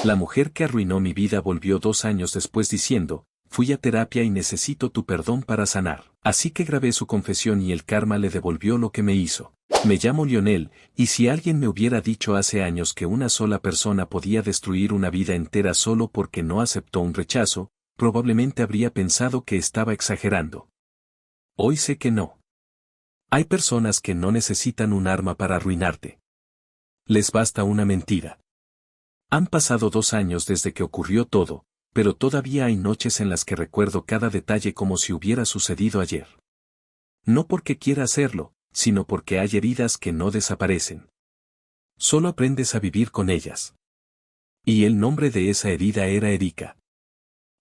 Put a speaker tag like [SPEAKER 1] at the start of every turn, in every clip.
[SPEAKER 1] La mujer que arruinó mi vida volvió 2 años después diciendo, fui a terapia y necesito tu perdón para sanar. Así que grabé su confesión y el karma le devolvió lo que me hizo. Me llamo Lionel, y si alguien me hubiera dicho hace años que una sola persona podía destruir una vida entera solo porque no aceptó un rechazo, probablemente habría pensado que estaba exagerando. Hoy sé que no. Hay personas que no necesitan un arma para arruinarte. Les basta una mentira. Han pasado 2 años desde que ocurrió todo, pero todavía hay noches en las que recuerdo cada detalle como si hubiera sucedido ayer. No porque quiera hacerlo, sino porque hay heridas que no desaparecen. Solo aprendes a vivir con ellas. Y el nombre de esa herida era Erika.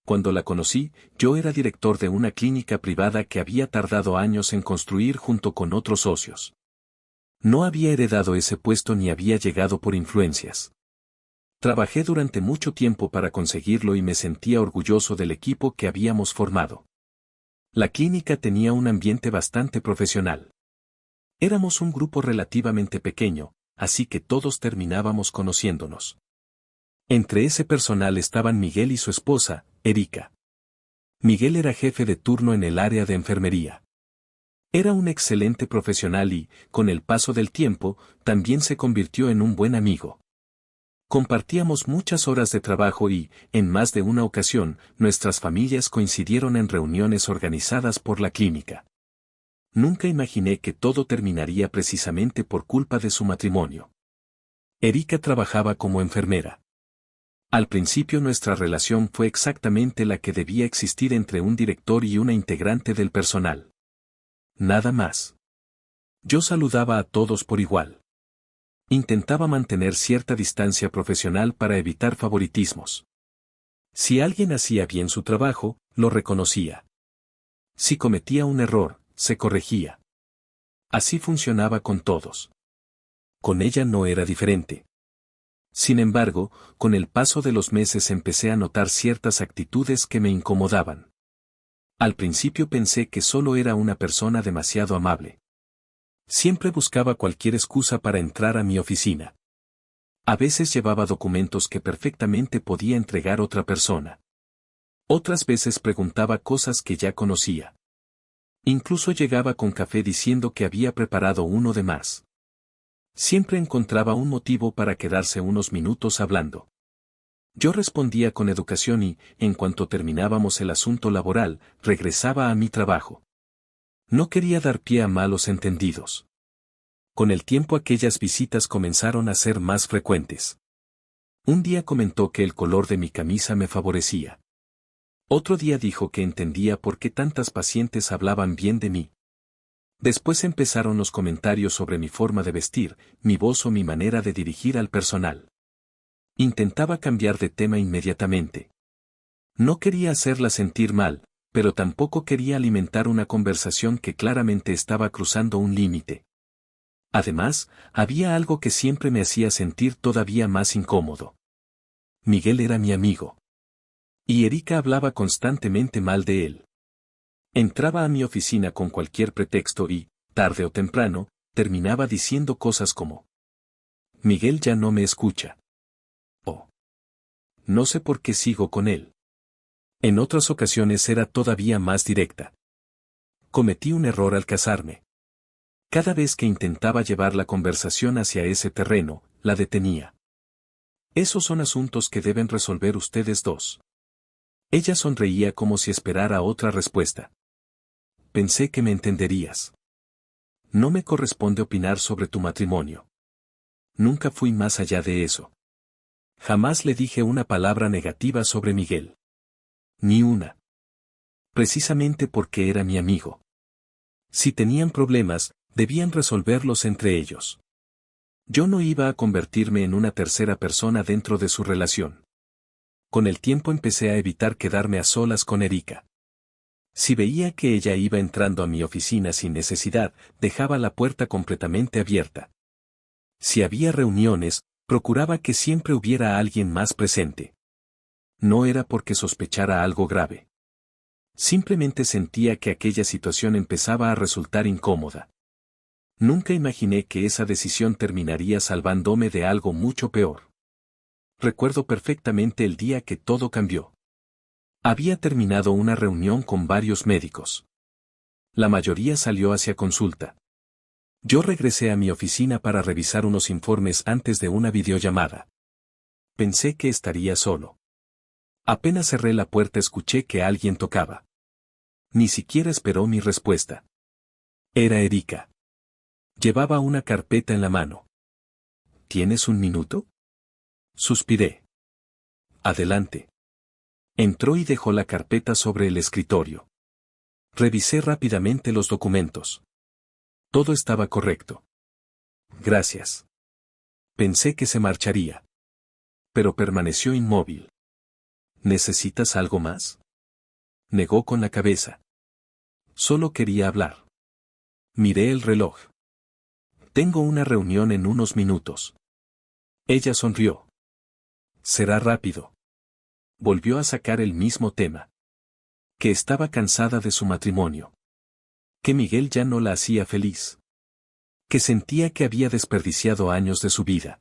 [SPEAKER 1] Cuando la conocí, yo era director de una clínica privada que había tardado años en construir junto con otros socios. No había heredado ese puesto ni había llegado por influencias. Trabajé durante mucho tiempo para conseguirlo y me sentía orgulloso del equipo que habíamos formado. La clínica tenía un ambiente bastante profesional. Éramos un grupo relativamente pequeño, así que todos terminábamos conociéndonos. Entre ese personal estaban Miguel y su esposa, Erika. Miguel era jefe de turno en el área de enfermería. Era un excelente profesional y, con el paso del tiempo, también se convirtió en un buen amigo. Compartíamos muchas horas de trabajo y, en más de una ocasión, nuestras familias coincidieron en reuniones organizadas por la clínica. Nunca imaginé que todo terminaría precisamente por culpa de su matrimonio. Erika trabajaba como enfermera. Al principio nuestra relación fue exactamente la que debía existir entre un director y una integrante del personal. Nada más. Yo saludaba a todos por igual. Intentaba mantener cierta distancia profesional para evitar favoritismos. Si alguien hacía bien su trabajo, lo reconocía. Si cometía un error, se corregía. Así funcionaba con todos. Con ella no era diferente. Sin embargo, con el paso de los meses empecé a notar ciertas actitudes que me incomodaban. Al principio pensé que solo era una persona demasiado amable. Siempre buscaba cualquier excusa para entrar a mi oficina. A veces llevaba documentos que perfectamente podía entregar otra persona. Otras veces preguntaba cosas que ya conocía. Incluso llegaba con café diciendo que había preparado uno de más. Siempre encontraba un motivo para quedarse unos minutos hablando. Yo respondía con educación y, en cuanto terminábamos el asunto laboral, regresaba a mi trabajo. No quería dar pie a malos entendidos. Con el tiempo aquellas visitas comenzaron a ser más frecuentes. Un día comentó que el color de mi camisa me favorecía. Otro día dijo que entendía por qué tantas pacientes hablaban bien de mí. Después empezaron los comentarios sobre mi forma de vestir, mi voz o mi manera de dirigir al personal. Intentaba cambiar de tema inmediatamente. No quería hacerla sentir mal, pero tampoco quería alimentar una conversación que claramente estaba cruzando un límite. Además, había algo que siempre me hacía sentir todavía más incómodo. Miguel era mi amigo. Y Erika hablaba constantemente mal de él. Entraba a mi oficina con cualquier pretexto y, tarde o temprano, terminaba diciendo cosas como: Miguel ya no me escucha. O: no sé por qué sigo con él. En otras ocasiones era todavía más directa. Cometí un error al casarme. Cada vez que intentaba llevar la conversación hacia ese terreno, la detenía. Esos son asuntos que deben resolver ustedes dos. Ella sonreía como si esperara otra respuesta. Pensé que me entenderías. No me corresponde opinar sobre tu matrimonio. Nunca fui más allá de eso. Jamás le dije una palabra negativa sobre Miguel. Ni una. Precisamente porque era mi amigo. Si tenían problemas, debían resolverlos entre ellos. Yo no iba a convertirme en una tercera persona dentro de su relación. Con el tiempo empecé a evitar quedarme a solas con Erika. Si veía que ella iba entrando a mi oficina sin necesidad, dejaba la puerta completamente abierta. Si había reuniones, procuraba que siempre hubiera alguien más presente. No era porque sospechara algo grave. Simplemente sentía que aquella situación empezaba a resultar incómoda. Nunca imaginé que esa decisión terminaría salvándome de algo mucho peor. Recuerdo perfectamente el día que todo cambió. Había terminado una reunión con varios médicos. La mayoría salió hacia consulta. Yo regresé a mi oficina para revisar unos informes antes de una videollamada. Pensé que estaría solo. Apenas cerré la puerta escuché que alguien tocaba. Ni siquiera esperó mi respuesta. Era Erika. Llevaba una carpeta en la mano. ¿Tienes un minuto? Suspiré. Adelante. Entró y dejó la carpeta sobre el escritorio. Revisé rápidamente los documentos. Todo estaba correcto. Gracias. Pensé que se marcharía. Pero permaneció inmóvil. ¿Necesitas algo más? Negó con la cabeza. Solo quería hablar. Miré el reloj. Tengo una reunión en unos minutos. Ella sonrió. Será rápido. Volvió a sacar el mismo tema. Que estaba cansada de su matrimonio. Que Miguel ya no la hacía feliz. Que sentía que había desperdiciado años de su vida.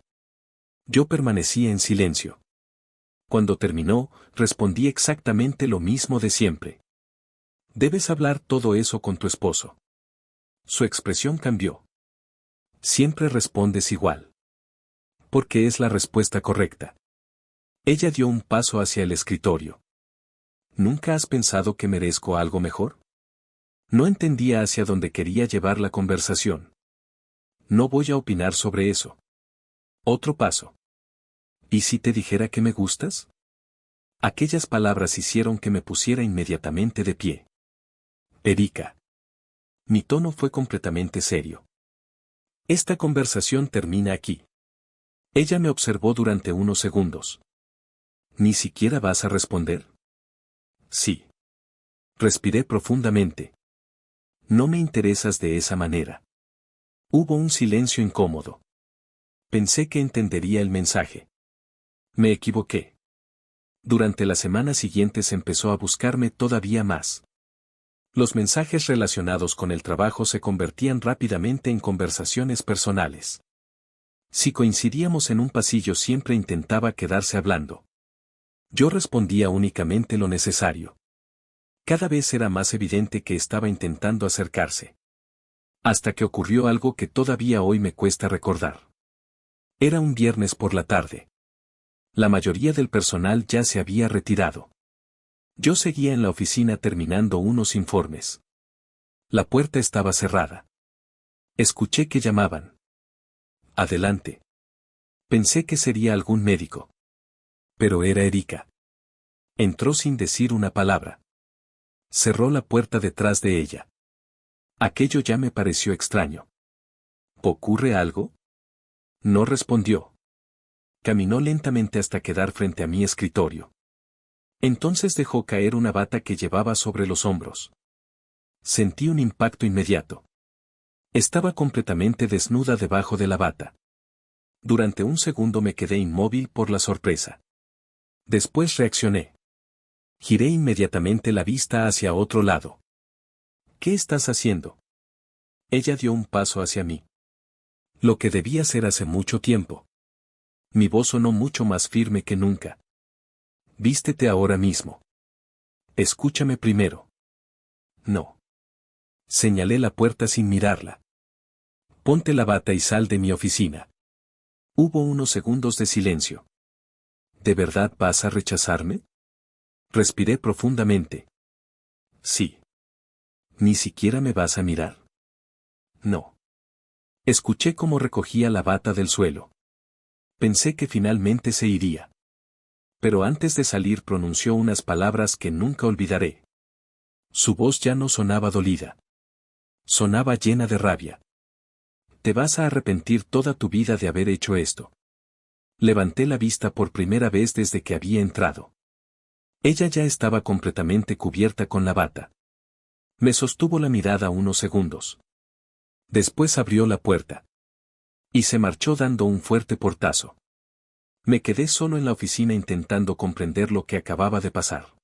[SPEAKER 1] Yo permanecía en silencio. Cuando terminó, respondí exactamente lo mismo de siempre. Debes hablar todo eso con tu esposo. Su expresión cambió. Siempre respondes igual. Porque es la respuesta correcta. Ella dio un paso hacia el escritorio. ¿Nunca has pensado que merezco algo mejor? No entendía hacia dónde quería llevar la conversación. No voy a opinar sobre eso. Otro paso. ¿Y si te dijera que me gustas? Aquellas palabras hicieron que me pusiera inmediatamente de pie. Erika. Mi tono fue completamente serio. Esta conversación termina aquí. Ella me observó durante unos segundos. ¿Ni siquiera vas a responder? Sí. Respiré profundamente. No me interesas de esa manera. Hubo un silencio incómodo. Pensé que entendería el mensaje. Me equivoqué. Durante las semanas siguientes empezó a buscarme todavía más. Los mensajes relacionados con el trabajo se convertían rápidamente en conversaciones personales. Si coincidíamos en un pasillo siempre intentaba quedarse hablando. Yo respondía únicamente lo necesario. Cada vez era más evidente que estaba intentando acercarse. Hasta que ocurrió algo que todavía hoy me cuesta recordar. Era un viernes por la tarde. La mayoría del personal ya se había retirado. Yo seguía en la oficina terminando unos informes. La puerta estaba cerrada. Escuché que llamaban. Adelante. Pensé que sería algún médico. Pero era Erika. Entró sin decir una palabra. Cerró la puerta detrás de ella. Aquello ya me pareció extraño. ¿Ocurre algo? No respondió. Caminó lentamente hasta quedar frente a mi escritorio. Entonces dejó caer una bata que llevaba sobre los hombros. Sentí un impacto inmediato. Estaba completamente desnuda debajo de la bata. Durante un segundo me quedé inmóvil por la sorpresa. Después reaccioné. Giré inmediatamente la vista hacia otro lado. ¿Qué estás haciendo? Ella dio un paso hacia mí. Lo que debía hacer hace mucho tiempo. Mi voz sonó mucho más firme que nunca. Vístete ahora mismo. Escúchame primero. No. Señalé la puerta sin mirarla. Ponte la bata y sal de mi oficina. Hubo unos segundos de silencio. ¿De verdad vas a rechazarme? Respiré profundamente. Sí. ¿Ni siquiera me vas a mirar? No. Escuché cómo recogía la bata del suelo. Pensé que finalmente se iría. Pero antes de salir pronunció unas palabras que nunca olvidaré. Su voz ya no sonaba dolida. Sonaba llena de rabia. Te vas a arrepentir toda tu vida de haber hecho esto. Levanté la vista por primera vez desde que había entrado. Ella ya estaba completamente cubierta con la bata. Me sostuvo la mirada unos segundos. Después abrió la puerta. Y se marchó dando un fuerte portazo. Me quedé solo en la oficina intentando comprender lo que acababa de pasar.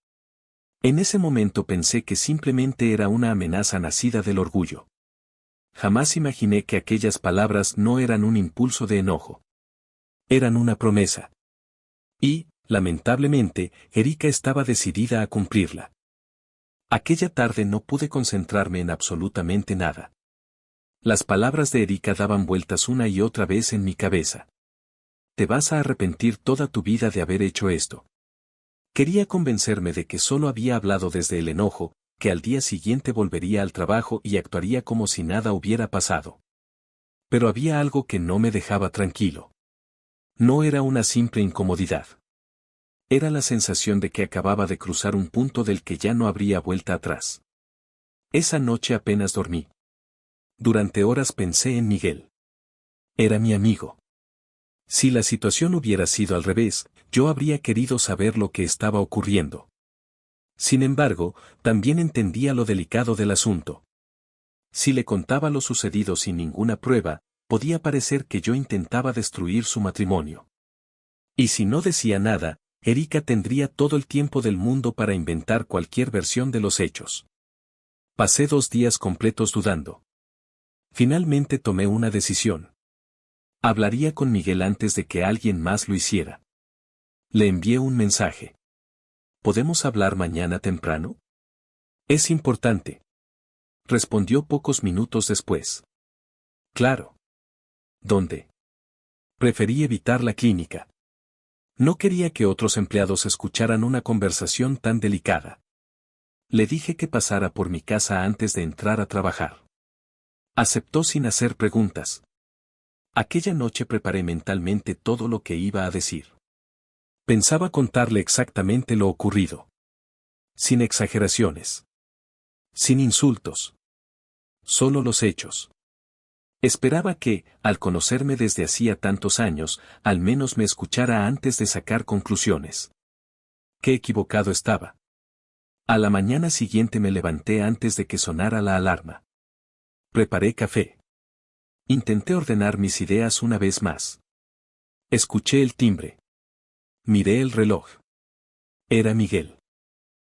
[SPEAKER 1] En ese momento pensé que simplemente era una amenaza nacida del orgullo. Jamás imaginé que aquellas palabras no eran un impulso de enojo. Eran una promesa. Y, lamentablemente, Erika estaba decidida a cumplirla. Aquella tarde no pude concentrarme en absolutamente nada. Las palabras de Erika daban vueltas una y otra vez en mi cabeza. Te vas a arrepentir toda tu vida de haber hecho esto. Quería convencerme de que solo había hablado desde el enojo, que al día siguiente volvería al trabajo y actuaría como si nada hubiera pasado. Pero había algo que no me dejaba tranquilo. No era una simple incomodidad. Era la sensación de que acababa de cruzar un punto del que ya no habría vuelta atrás. Esa noche apenas dormí. Durante horas pensé en Miguel. Era mi amigo. Si la situación hubiera sido al revés, yo habría querido saber lo que estaba ocurriendo. Sin embargo, también entendía lo delicado del asunto. Si le contaba lo sucedido sin ninguna prueba, podía parecer que yo intentaba destruir su matrimonio. Y si no decía nada, Erika tendría todo el tiempo del mundo para inventar cualquier versión de los hechos. Pasé 2 días completos dudando. Finalmente tomé una decisión. Hablaría con Miguel antes de que alguien más lo hiciera. Le envié un mensaje. ¿Podemos hablar mañana temprano? Es importante. Respondió pocos minutos después. Claro. ¿Dónde? Preferí evitar la clínica. No quería que otros empleados escucharan una conversación tan delicada. Le dije que pasara por mi casa antes de entrar a trabajar. Aceptó sin hacer preguntas. Aquella noche preparé mentalmente todo lo que iba a decir. Pensaba contarle exactamente lo ocurrido. Sin exageraciones. Sin insultos. Solo los hechos. Esperaba que, al conocerme desde hacía tantos años, al menos me escuchara antes de sacar conclusiones. Qué equivocado estaba. A la mañana siguiente me levanté antes de que sonara la alarma. Preparé café. Intenté ordenar mis ideas una vez más. Escuché el timbre. Miré el reloj. Era Miguel.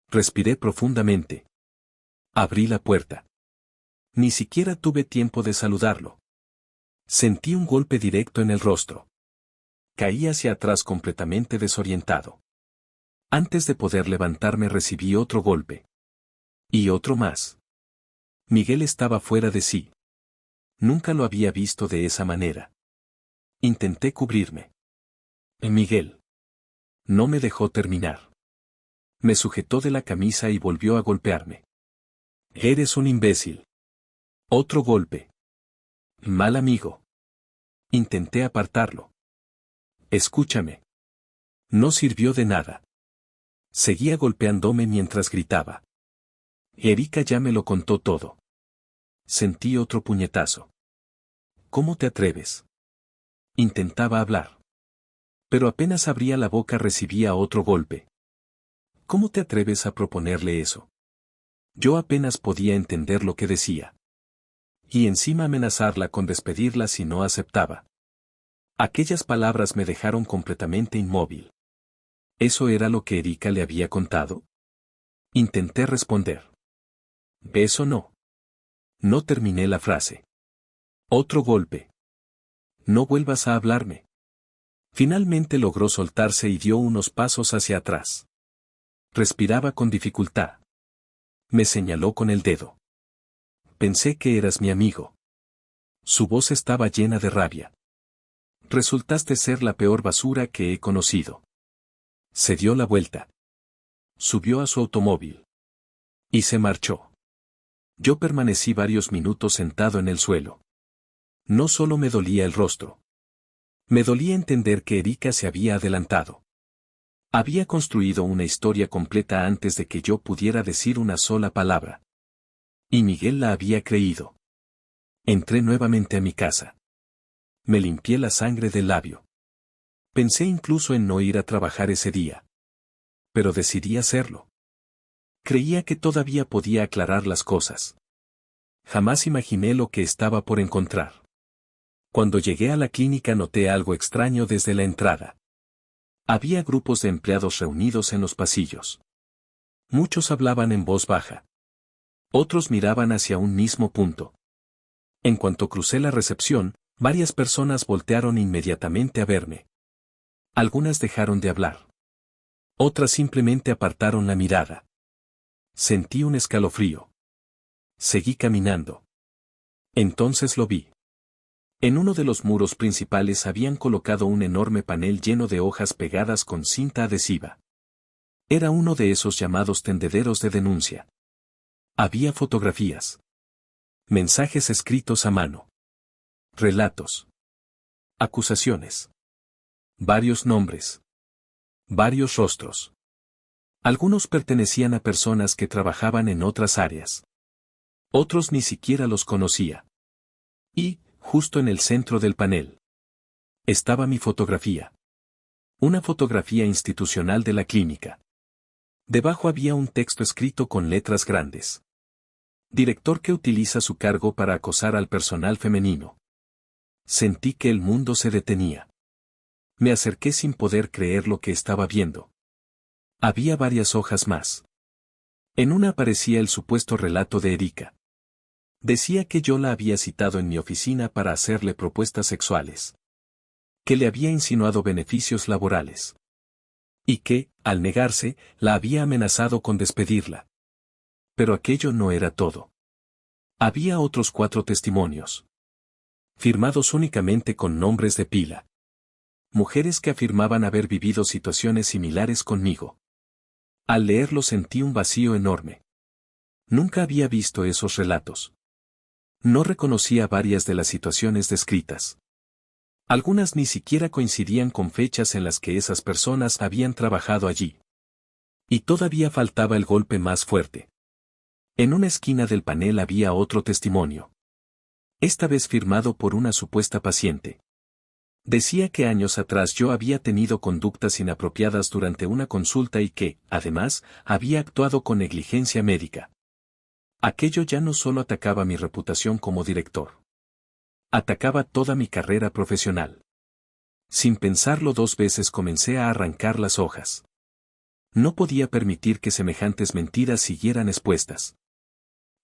[SPEAKER 1] Respiré profundamente. Abrí la puerta. Ni siquiera tuve tiempo de saludarlo. Sentí un golpe directo en el rostro. Caí hacia atrás completamente desorientado. Antes de poder levantarme recibí otro golpe. Y otro más. Miguel estaba fuera de sí. Nunca lo había visto de esa manera. Intenté cubrirme. Miguel. No me dejó terminar. Me sujetó de la camisa y volvió a golpearme. Eres un imbécil. Otro golpe. Mal amigo. Intenté apartarlo. Escúchame. No sirvió de nada. Seguía golpeándome mientras gritaba. Erika ya me lo contó todo. Sentí otro puñetazo. ¿Cómo te atreves? Intentaba hablar. Pero apenas abría la boca recibía otro golpe. ¿Cómo te atreves a proponerle eso? Yo apenas podía entender lo que decía. Y encima amenazarla con despedirla si no aceptaba. Aquellas palabras me dejaron completamente inmóvil. ¿Eso era lo que Erika le había contado? Intenté responder. ¿Beso no? No terminé la frase. Otro golpe. No vuelvas a hablarme. Finalmente logró soltarse y dio unos pasos hacia atrás. Respiraba con dificultad. Me señaló con el dedo. Pensé que eras mi amigo. Su voz estaba llena de rabia. Resultaste ser la peor basura que he conocido. Se dio la vuelta. Subió a su automóvil. Y se marchó. Yo permanecí varios minutos sentado en el suelo. No solo me dolía el rostro. Me dolía entender que Erika se había adelantado. Había construido una historia completa antes de que yo pudiera decir una sola palabra. Y Miguel la había creído. Entré nuevamente a mi casa. Me limpié la sangre del labio. Pensé incluso en no ir a trabajar ese día. Pero decidí hacerlo. Creía que todavía podía aclarar las cosas. Jamás imaginé lo que estaba por encontrar. Cuando llegué a la clínica noté algo extraño desde la entrada. Había grupos de empleados reunidos en los pasillos. Muchos hablaban en voz baja. Otros miraban hacia un mismo punto. En cuanto crucé la recepción, varias personas voltearon inmediatamente a verme. Algunas dejaron de hablar. Otras simplemente apartaron la mirada. Sentí un escalofrío. Seguí caminando. Entonces lo vi. En uno de los muros principales habían colocado un enorme panel lleno de hojas pegadas con cinta adhesiva. Era uno de esos llamados tendederos de denuncia. Había fotografías. Mensajes escritos a mano. Relatos. Acusaciones. Varios nombres. Varios rostros. Algunos pertenecían a personas que trabajaban en otras áreas. Otros ni siquiera los conocía. Y, justo en el centro del panel, estaba mi fotografía. Una fotografía institucional de la clínica. Debajo había un texto escrito con letras grandes. Director que utiliza su cargo para acosar al personal femenino. Sentí que el mundo se detenía. Me acerqué sin poder creer lo que estaba viendo. Había varias hojas más. En una aparecía el supuesto relato de Erika. Decía que yo la había citado en mi oficina para hacerle propuestas sexuales. Que le había insinuado beneficios laborales. Y que, al negarse, la había amenazado con despedirla. Pero aquello no era todo. Había otros 4 testimonios. Firmados únicamente con nombres de pila. Mujeres que afirmaban haber vivido situaciones similares conmigo. Al leerlo sentí un vacío enorme. Nunca había visto esos relatos. No reconocía varias de las situaciones descritas. Algunas ni siquiera coincidían con fechas en las que esas personas habían trabajado allí. Y todavía faltaba el golpe más fuerte. En una esquina del panel había otro testimonio. Esta vez firmado por una supuesta paciente. Decía que años atrás yo había tenido conductas inapropiadas durante una consulta y que, además, había actuado con negligencia médica. Aquello ya no solo atacaba mi reputación como director. Atacaba toda mi carrera profesional. Sin pensarlo 2 veces comencé a arrancar las hojas. No podía permitir que semejantes mentiras siguieran expuestas.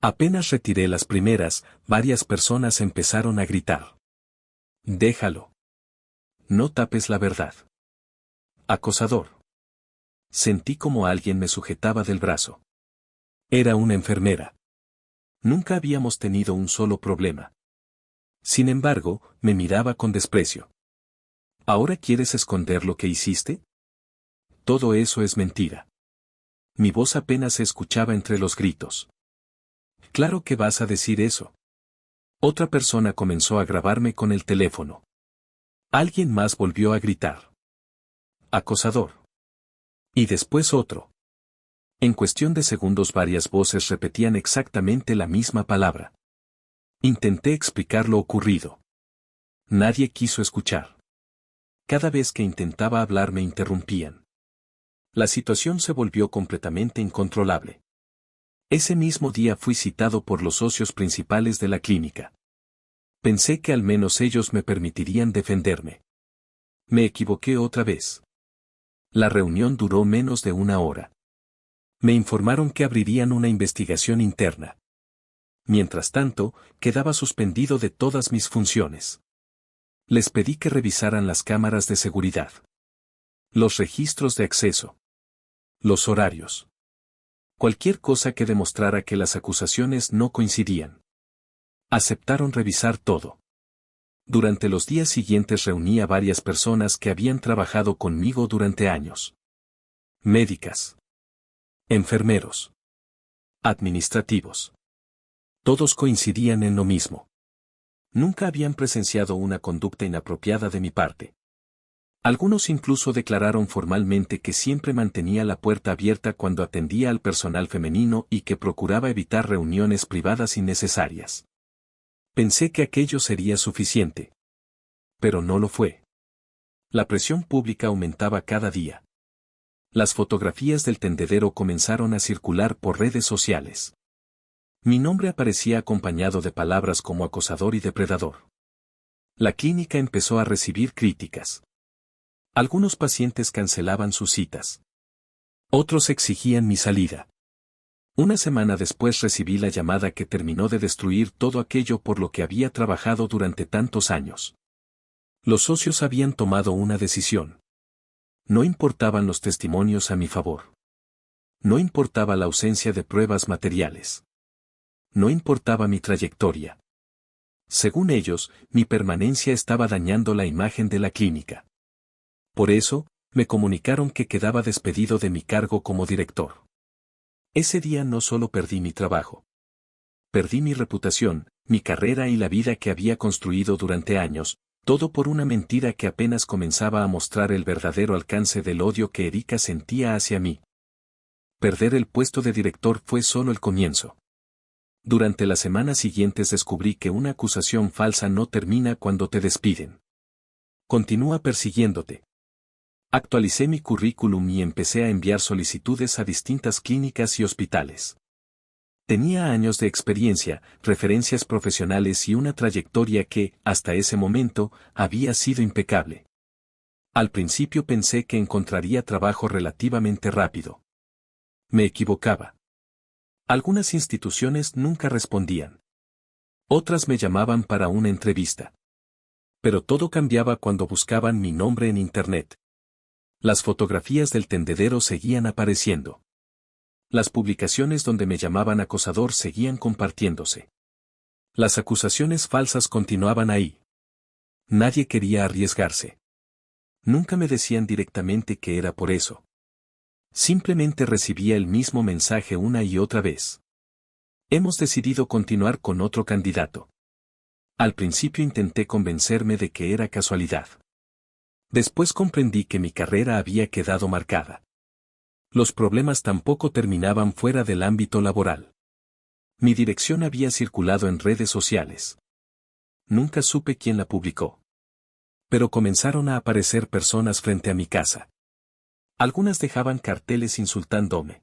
[SPEAKER 1] Apenas retiré las primeras, varias personas empezaron a gritar. Déjalo. No tapes la verdad. Acosador. Sentí como alguien me sujetaba del brazo. Era una enfermera. Nunca habíamos tenido un solo problema. Sin embargo, me miraba con desprecio. ¿Ahora quieres esconder lo que hiciste? Todo eso es mentira. Mi voz apenas se escuchaba entre los gritos. Claro que vas a decir eso. Otra persona comenzó a grabarme con el teléfono. Alguien más volvió a gritar. Acosador. Y después otro. En cuestión de segundos varias voces repetían exactamente la misma palabra. Intenté explicar lo ocurrido. Nadie quiso escuchar. Cada vez que intentaba hablar me interrumpían. La situación se volvió completamente incontrolable. Ese mismo día fui citado por los socios principales de la clínica. Pensé que al menos ellos me permitirían defenderme. Me equivoqué otra vez. La reunión duró menos de 1 hora. Me informaron que abrirían una investigación interna. Mientras tanto, quedaba suspendido de todas mis funciones. Les pedí que revisaran las cámaras de seguridad. Los registros de acceso. Los horarios. Cualquier cosa que demostrara que las acusaciones no coincidían. Aceptaron revisar todo. Durante los días siguientes reuní a varias personas que habían trabajado conmigo durante años. Médicas. Enfermeros. Administrativos. Todos coincidían en lo mismo. Nunca habían presenciado una conducta inapropiada de mi parte. Algunos incluso declararon formalmente que siempre mantenía la puerta abierta cuando atendía al personal femenino y que procuraba evitar reuniones privadas innecesarias. Pensé que aquello sería suficiente. Pero no lo fue. La presión pública aumentaba cada día. Las fotografías del tendedero comenzaron a circular por redes sociales. Mi nombre aparecía acompañado de palabras como acosador y depredador. La clínica empezó a recibir críticas. Algunos pacientes cancelaban sus citas. Otros exigían mi salida. Una semana después recibí la llamada que terminó de destruir todo aquello por lo que había trabajado durante tantos años. Los socios habían tomado una decisión. No importaban los testimonios a mi favor. No importaba la ausencia de pruebas materiales. No importaba mi trayectoria. Según ellos, mi permanencia estaba dañando la imagen de la clínica. Por eso, me comunicaron que quedaba despedido de mi cargo como director. Ese día no solo perdí mi trabajo. Perdí mi reputación, mi carrera y la vida que había construido durante años, todo por una mentira que apenas comenzaba a mostrar el verdadero alcance del odio que Erika sentía hacia mí. Perder el puesto de director fue solo el comienzo. Durante las semanas siguientes descubrí que una acusación falsa no termina cuando te despiden. Continúa persiguiéndote. Actualicé mi currículum y empecé a enviar solicitudes a distintas clínicas y hospitales. Tenía años de experiencia, referencias profesionales y una trayectoria que, hasta ese momento, había sido impecable. Al principio pensé que encontraría trabajo relativamente rápido. Me equivocaba. Algunas instituciones nunca respondían. Otras me llamaban para una entrevista. Pero todo cambiaba cuando buscaban mi nombre en Internet. Las fotografías del tendedero seguían apareciendo. Las publicaciones donde me llamaban acosador seguían compartiéndose. Las acusaciones falsas continuaban ahí. Nadie quería arriesgarse. Nunca me decían directamente que era por eso. Simplemente recibía el mismo mensaje una y otra vez. Hemos decidido continuar con otro candidato. Al principio intenté convencerme de que era casualidad. Después comprendí que mi carrera había quedado marcada. Los problemas tampoco terminaban fuera del ámbito laboral. Mi dirección había circulado en redes sociales. Nunca supe quién la publicó. Pero comenzaron a aparecer personas frente a mi casa. Algunas dejaban carteles insultándome.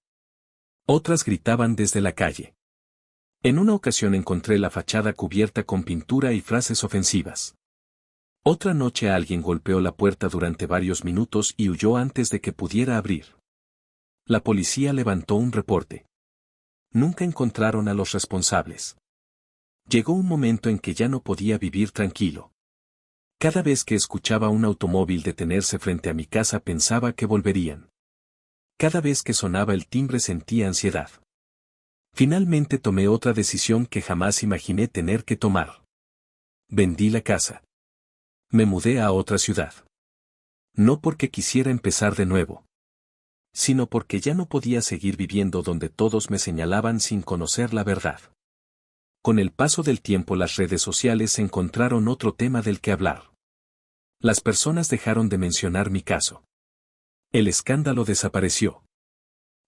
[SPEAKER 1] Otras gritaban desde la calle. En una ocasión encontré la fachada cubierta con pintura y frases ofensivas. Otra noche alguien golpeó la puerta durante varios minutos y huyó antes de que pudiera abrir. La policía levantó un reporte. Nunca encontraron a los responsables. Llegó un momento en que ya no podía vivir tranquilo. Cada vez que escuchaba un automóvil detenerse frente a mi casa pensaba que volverían. Cada vez que sonaba el timbre sentía ansiedad. Finalmente tomé otra decisión que jamás imaginé tener que tomar. Vendí la casa. Me mudé a otra ciudad. No porque quisiera empezar de nuevo, sino porque ya no podía seguir viviendo donde todos me señalaban sin conocer la verdad. Con el paso del tiempo las redes sociales encontraron otro tema del que hablar. Las personas dejaron de mencionar mi caso. El escándalo desapareció.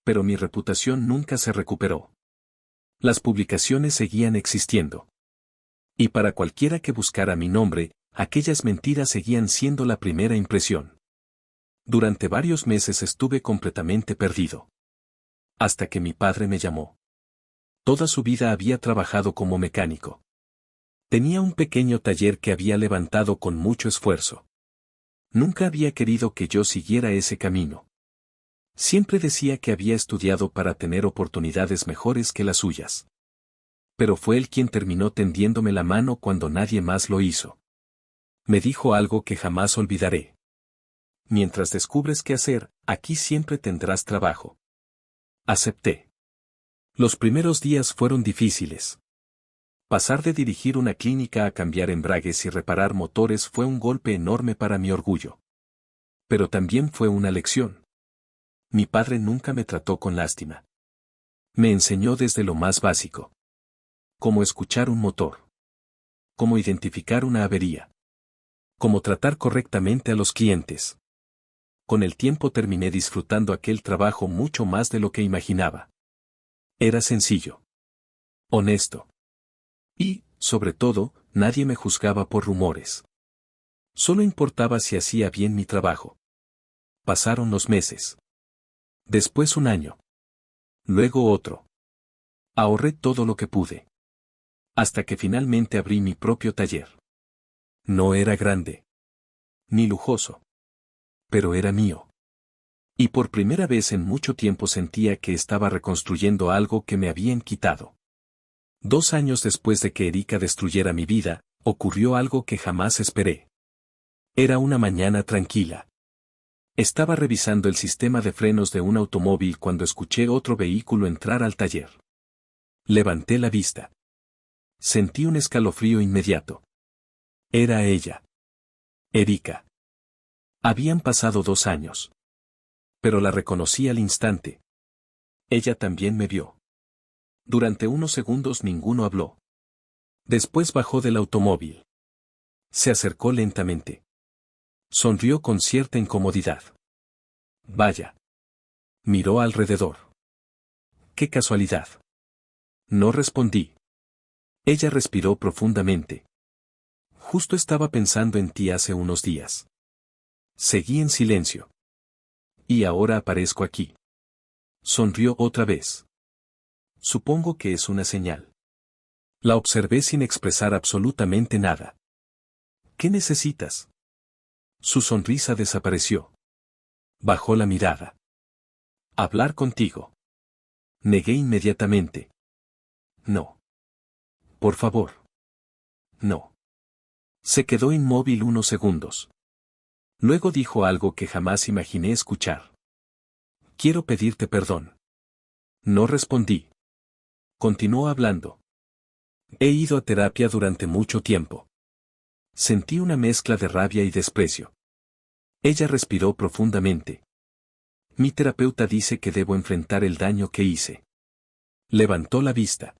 [SPEAKER 1] Pero mi reputación nunca se recuperó. Las publicaciones seguían existiendo. Y para cualquiera que buscara mi nombre, aquellas mentiras seguían siendo la primera impresión. Durante varios meses estuve completamente perdido. Hasta que mi padre me llamó. Toda su vida había trabajado como mecánico. Tenía un pequeño taller que había levantado con mucho esfuerzo. Nunca había querido que yo siguiera ese camino. Siempre decía que había estudiado para tener oportunidades mejores que las suyas. Pero fue él quien terminó tendiéndome la mano cuando nadie más lo hizo. Me dijo algo que jamás olvidaré. Mientras descubres qué hacer, aquí siempre tendrás trabajo. Acepté. Los primeros días fueron difíciles. Pasar de dirigir una clínica a cambiar embragues y reparar motores fue un golpe enorme para mi orgullo. Pero también fue una lección. Mi padre nunca me trató con lástima. Me enseñó desde lo más básico. Cómo escuchar un motor. Cómo identificar una avería. Cómo tratar correctamente a los clientes. Con el tiempo terminé disfrutando aquel trabajo mucho más de lo que imaginaba. Era sencillo. Honesto. Y, sobre todo, nadie me juzgaba por rumores. Solo importaba si hacía bien mi trabajo. Pasaron los meses. Después un año. Luego otro. Ahorré todo lo que pude. Hasta que finalmente abrí mi propio taller. No era grande. Ni lujoso. Pero era mío. Y por primera vez en mucho tiempo sentía que estaba reconstruyendo algo que me habían quitado. 2 años después de que Erika destruyera mi vida, ocurrió algo que jamás esperé. Era una mañana tranquila. Estaba revisando el sistema de frenos de un automóvil cuando escuché otro vehículo entrar al taller. Levanté la vista. Sentí un escalofrío inmediato. Era ella. Erika. Habían pasado 2 años. Pero la reconocí al instante. Ella también me vio. Durante unos segundos ninguno habló. Después bajó del automóvil. Se acercó lentamente. Sonrió con cierta incomodidad. Vaya. Miró alrededor. ¡Qué casualidad! No respondí. Ella respiró profundamente. Justo estaba pensando en ti hace unos días. Seguí en silencio. Y ahora aparezco aquí. Sonrió otra vez. Supongo que es una señal. La observé sin expresar absolutamente nada. ¿Qué necesitas? Su sonrisa desapareció. Bajó la mirada. Hablar contigo. Negué inmediatamente. No. Por favor. No. Se quedó inmóvil unos segundos. Luego dijo algo que jamás imaginé escuchar. Quiero pedirte perdón. No respondí. Continuó hablando. He ido a terapia durante mucho tiempo. Sentí una mezcla de rabia y desprecio. Ella respiró profundamente. Mi terapeuta dice que debo enfrentar el daño que hice. Levantó la vista.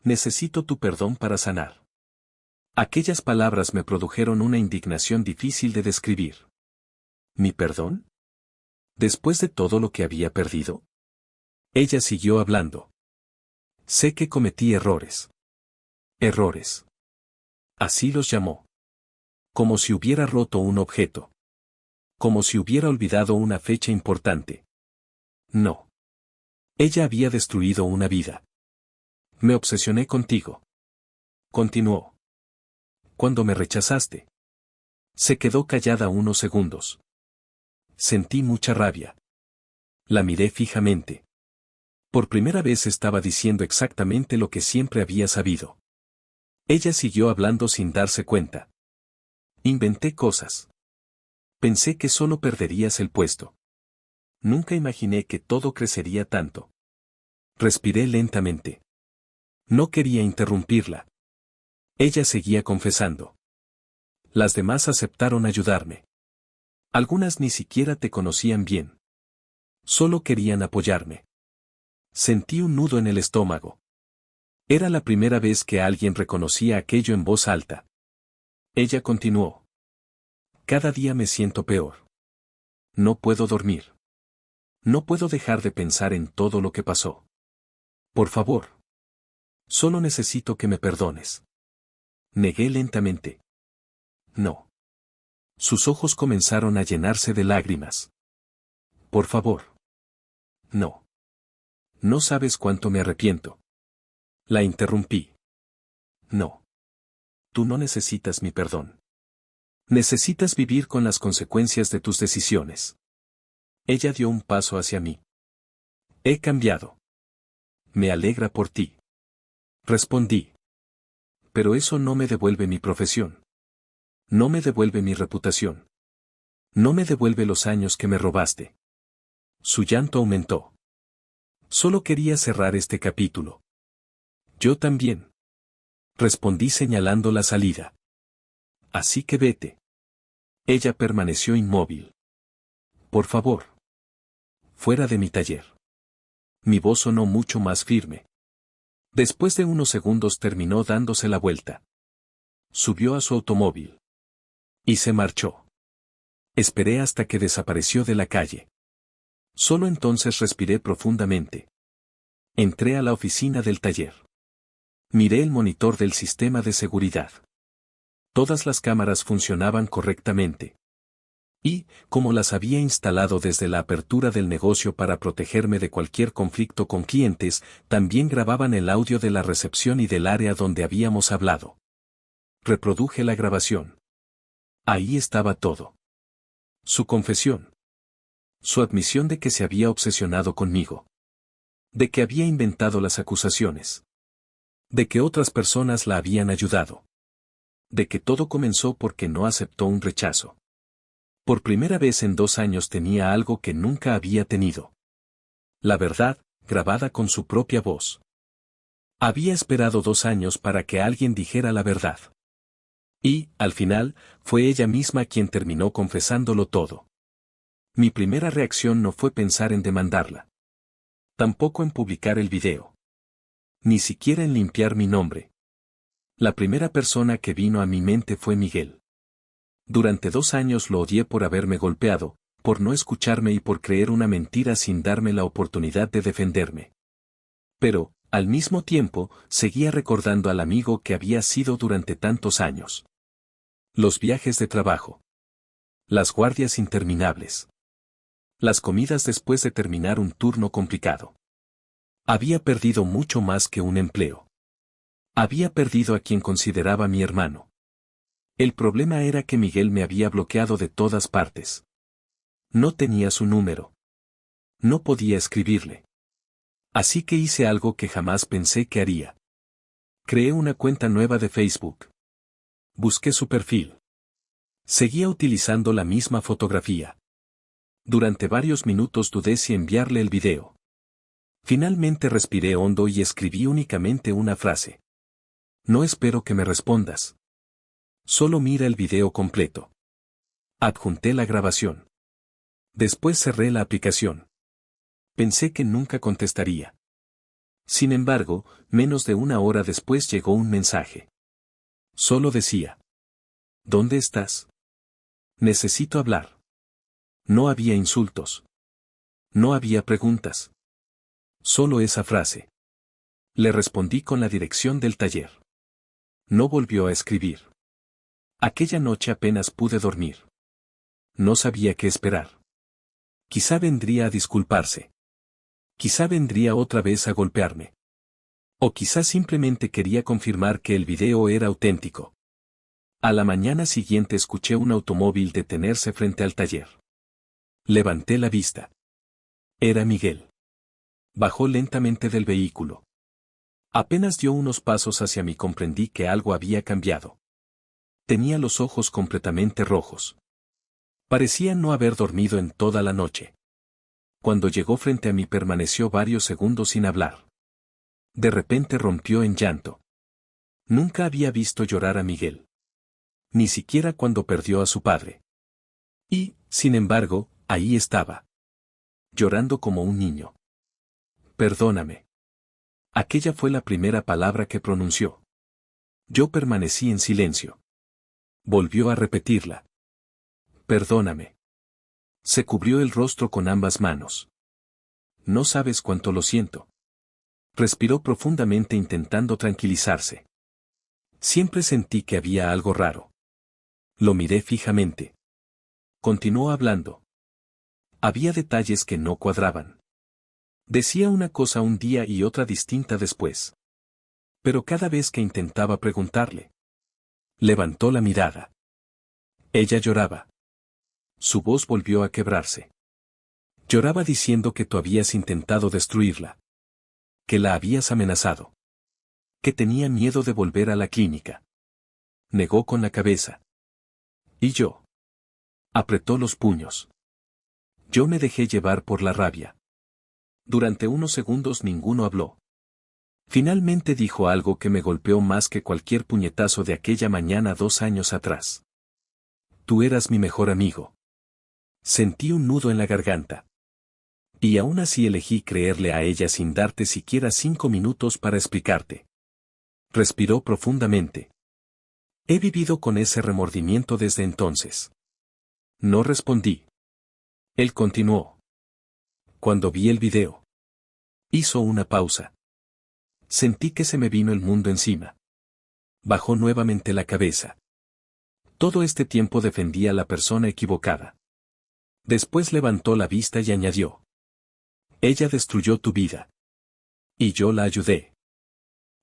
[SPEAKER 1] Necesito tu perdón para sanar. Aquellas palabras me produjeron una indignación difícil de describir. ¿Mi perdón? ¿Después de todo lo que había perdido? Ella siguió hablando. Sé que cometí errores. Errores. Así los llamó. Como si hubiera roto un objeto. Como si hubiera olvidado una fecha importante. No. Ella había destruido una vida. Me obsesioné contigo. Continuó. Cuando me rechazaste. Se quedó callada unos segundos. Sentí mucha rabia. La miré fijamente. Por primera vez estaba diciendo exactamente lo que siempre había sabido. Ella siguió hablando sin darse cuenta. Inventé cosas. Pensé que solo perderías el puesto. Nunca imaginé que todo crecería tanto. Respiré lentamente. No quería interrumpirla. Ella seguía confesando. Las demás aceptaron ayudarme. Algunas ni siquiera te conocían bien. Solo querían apoyarme. Sentí un nudo en el estómago. Era la primera vez que alguien reconocía aquello en voz alta. Ella continuó. Cada día me siento peor. No puedo dormir. No puedo dejar de pensar en todo lo que pasó. Por favor. Solo necesito que me perdones. Negué lentamente. No. Sus ojos comenzaron a llenarse de lágrimas. Por favor. No. No sabes cuánto me arrepiento. La interrumpí. No. Tú no necesitas mi perdón. Necesitas vivir con las consecuencias de tus decisiones. Ella dio un paso hacia mí. He cambiado. Me alegra por ti. Respondí. Pero eso no me devuelve mi profesión. No me devuelve mi reputación. No me devuelve los años que me robaste. Su llanto aumentó. Solo quería cerrar este capítulo. Yo también. Respondí señalando la salida. Así que vete. Ella permaneció inmóvil. Por favor. Fuera de mi taller. Mi voz sonó mucho más firme. Después de unos segundos terminó dándose la vuelta. Subió a su automóvil. Y se marchó. Esperé hasta que desapareció de la calle. Solo entonces respiré profundamente. Entré a la oficina del taller. Miré el monitor del sistema de seguridad. Todas las cámaras funcionaban correctamente. Y, como las había instalado desde la apertura del negocio para protegerme de cualquier conflicto con clientes, también grababan el audio de la recepción y del área donde habíamos hablado. Reproduje la grabación. Ahí estaba todo. Su confesión. Su admisión de que se había obsesionado conmigo. De que había inventado las acusaciones. De que otras personas la habían ayudado. De que todo comenzó porque no aceptó un rechazo. Por primera vez en 2 años tenía algo que nunca había tenido. La verdad, grabada con su propia voz. Había esperado 2 años para que alguien dijera la verdad. Y, al final, fue ella misma quien terminó confesándolo todo. Mi primera reacción no fue pensar en demandarla. Tampoco en publicar el video. Ni siquiera en limpiar mi nombre. La primera persona que vino a mi mente fue Miguel. Durante 2 años lo odié por haberme golpeado, por no escucharme y por creer una mentira sin darme la oportunidad de defenderme. Pero, al mismo tiempo, seguía recordando al amigo que había sido durante tantos años. Los viajes de trabajo. Las guardias interminables. Las comidas después de terminar un turno complicado. Había perdido mucho más que un empleo. Había perdido a quien consideraba mi hermano. El problema era que Miguel me había bloqueado de todas partes. No tenía su número. No podía escribirle. Así que hice algo que jamás pensé que haría. Creé una cuenta nueva de Facebook. Busqué su perfil. Seguía utilizando la misma fotografía. Durante varios minutos dudé si enviarle el video. Finalmente respiré hondo y escribí únicamente una frase. No espero que me respondas. Solo mira el video completo. Adjunté la grabación. Después cerré la aplicación. Pensé que nunca contestaría. Sin embargo, menos de una hora después llegó un mensaje. Solo decía: ¿Dónde estás? Necesito hablar. No había insultos. No había preguntas. Solo esa frase. Le respondí con la dirección del taller. No volvió a escribir. Aquella noche apenas pude dormir. No sabía qué esperar. Quizá vendría a disculparse. Quizá vendría otra vez a golpearme. O quizá simplemente quería confirmar que el video era auténtico. A la mañana siguiente escuché un automóvil detenerse frente al taller. Levanté la vista. Era Miguel. Bajó lentamente del vehículo. Apenas dio unos pasos hacia mí comprendí que algo había cambiado. Tenía los ojos completamente rojos. Parecía no haber dormido en toda la noche. Cuando llegó frente a mí permaneció varios segundos sin hablar. De repente rompió en llanto. Nunca había visto llorar a Miguel. Ni siquiera cuando perdió a su padre. Y, sin embargo, ahí estaba. Llorando como un niño. Perdóname. Aquella fue la primera palabra que pronunció. Yo permanecí en silencio. Volvió a repetirla. Perdóname. Se cubrió el rostro con ambas manos. No sabes cuánto lo siento. Respiró profundamente intentando tranquilizarse. Siempre sentí que había algo raro. Lo miré fijamente. Continuó hablando. Había detalles que no cuadraban. Decía una cosa un día y otra distinta después. Pero cada vez que intentaba preguntarle, levantó la mirada. Ella lloraba. Su voz volvió a quebrarse. Lloraba diciendo que tú habías intentado destruirla. Que la habías amenazado. Que tenía miedo de volver a la clínica. Negó con la cabeza. ¿Y yo? Apretó los puños. Yo me dejé llevar por la rabia. Durante unos segundos ninguno habló. Finalmente dijo algo que me golpeó más que cualquier puñetazo de aquella mañana 2 años atrás. Tú eras mi mejor amigo. Sentí un nudo en la garganta. Y aún así elegí creerle a ella sin darte siquiera 5 minutos para explicarte. Respiró profundamente. He vivido con ese remordimiento desde entonces. No respondí. Él continuó. Cuando vi el video. Hizo una pausa. Sentí que se me vino el mundo encima. Bajó nuevamente la cabeza. Todo este tiempo defendía a la persona equivocada. Después levantó la vista y añadió. Ella destruyó tu vida. Y yo la ayudé.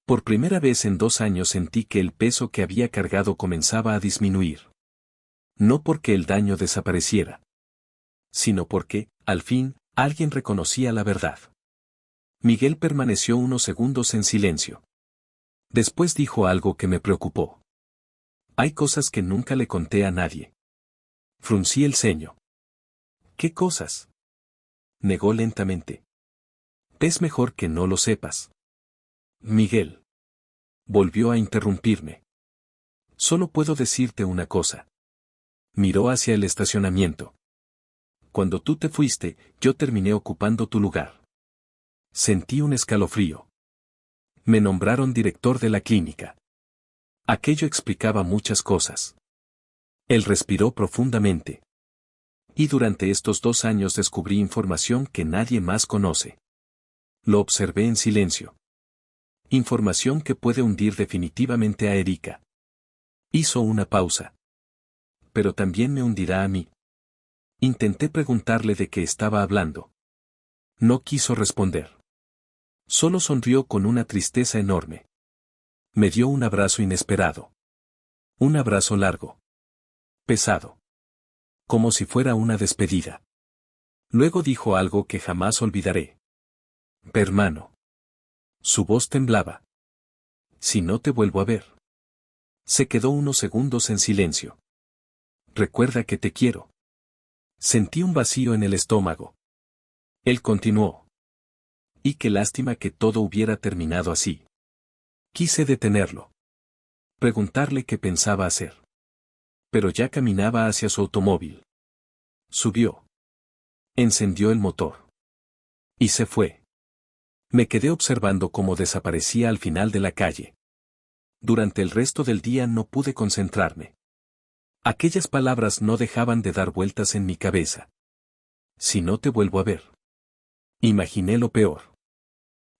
[SPEAKER 1] Por primera vez en 2 años sentí que el peso que había cargado comenzaba a disminuir. No porque el daño desapareciera. Sino porque, al fin, alguien reconocía la verdad. Miguel permaneció unos segundos en silencio. Después dijo algo que me preocupó. Hay cosas que nunca le conté a nadie. Fruncí el ceño. ¿Qué cosas? Negó lentamente. Es mejor que no lo sepas. Miguel. Volvió a interrumpirme. Solo puedo decirte una cosa. Miró hacia el estacionamiento. Cuando tú te fuiste, yo terminé ocupando tu lugar. Sentí un escalofrío. Me nombraron director de la clínica. Aquello explicaba muchas cosas. Él respiró profundamente. Y durante estos 2 años descubrí información que nadie más conoce. Lo observé en silencio. Información que puede hundir definitivamente a Erika. Hizo una pausa. Pero también me hundirá a mí. Intenté preguntarle de qué estaba hablando. No quiso responder. Solo sonrió con una tristeza enorme. Me dio un abrazo inesperado. Un abrazo largo. Pesado. Como si fuera una despedida. Luego dijo algo que jamás olvidaré. Hermano. Su voz temblaba. Si no te vuelvo a ver. Se quedó unos segundos en silencio. Recuerda que te quiero. Sentí un vacío en el estómago. Él continuó. Y qué lástima que todo hubiera terminado así. Quise detenerlo. Preguntarle qué pensaba hacer. Pero ya caminaba hacia su automóvil. Subió. Encendió el motor. Y se fue. Me quedé observando cómo desaparecía al final de la calle. Durante el resto del día no pude concentrarme. Aquellas palabras no dejaban de dar vueltas en mi cabeza. Si no te vuelvo a ver. Imaginé lo peor.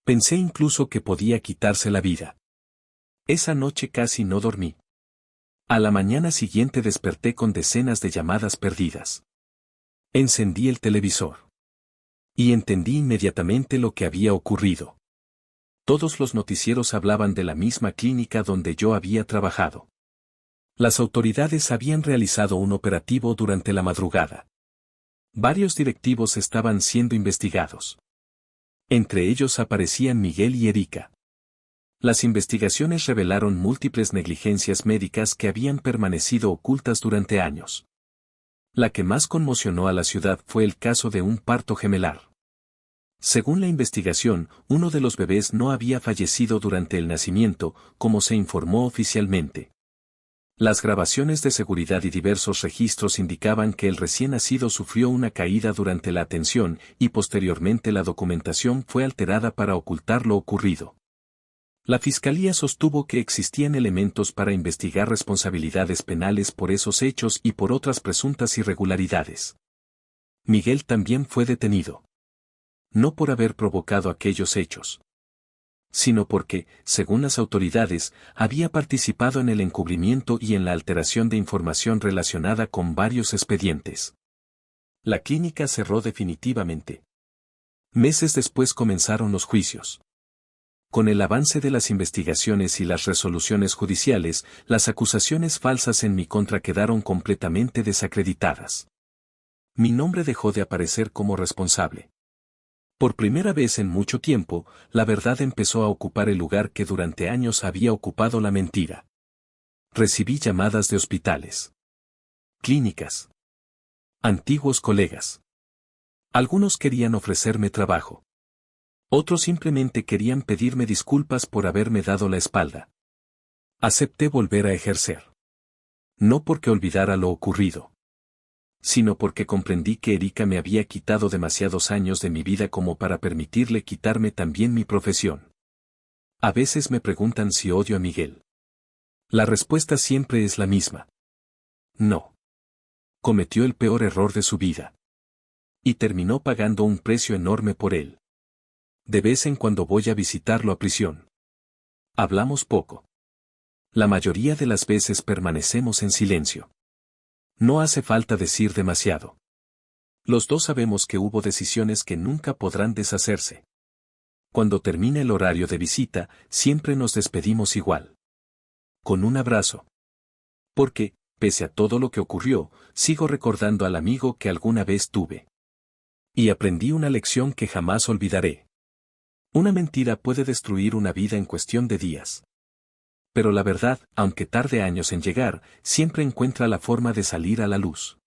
[SPEAKER 1] Pensé incluso que podía quitarse la vida. Esa noche casi no dormí. A la mañana siguiente desperté con decenas de llamadas perdidas. Encendí el televisor. Y entendí inmediatamente lo que había ocurrido. Todos los noticieros hablaban de la misma clínica donde yo había trabajado. Las autoridades habían realizado un operativo durante la madrugada. Varios directivos estaban siendo investigados. Entre ellos aparecían Miguel y Erika. Las investigaciones revelaron múltiples negligencias médicas que habían permanecido ocultas durante años. La que más conmocionó a la ciudad fue el caso de un parto gemelar. Según la investigación, uno de los bebés no había fallecido durante el nacimiento, como se informó oficialmente. Las grabaciones de seguridad y diversos registros indicaban que el recién nacido sufrió una caída durante la atención y posteriormente la documentación fue alterada para ocultar lo ocurrido. La fiscalía sostuvo que existían elementos para investigar responsabilidades penales por esos hechos y por otras presuntas irregularidades. Miguel también fue detenido. No por haber provocado aquellos hechos, sino porque, según las autoridades, había participado en el encubrimiento y en la alteración de información relacionada con varios expedientes. La clínica cerró definitivamente. Meses después comenzaron los juicios. Con el avance de las investigaciones y las resoluciones judiciales, las acusaciones falsas en mi contra quedaron completamente desacreditadas. Mi nombre dejó de aparecer como responsable. Por primera vez en mucho tiempo, la verdad empezó a ocupar el lugar que durante años había ocupado la mentira. Recibí llamadas de hospitales, clínicas, antiguos colegas. Algunos querían ofrecerme trabajo. Otros simplemente querían pedirme disculpas por haberme dado la espalda. Acepté volver a ejercer. No porque olvidara lo ocurrido, sino porque comprendí que Erika me había quitado demasiados años de mi vida como para permitirle quitarme también mi profesión. A veces me preguntan si odio a Miguel. La respuesta siempre es la misma. No. Cometió el peor error de su vida. Y terminó pagando un precio enorme por él. De vez en cuando voy a visitarlo a prisión. Hablamos poco. La mayoría de las veces permanecemos en silencio. No hace falta decir demasiado. Los dos sabemos que hubo decisiones que nunca podrán deshacerse. Cuando termina el horario de visita, siempre nos despedimos igual. Con un abrazo. Porque, pese a todo lo que ocurrió, sigo recordando al amigo que alguna vez tuve. Y aprendí una lección que jamás olvidaré. Una mentira puede destruir una vida en cuestión de días. Pero la verdad, aunque tarde años en llegar, siempre encuentra la forma de salir a la luz.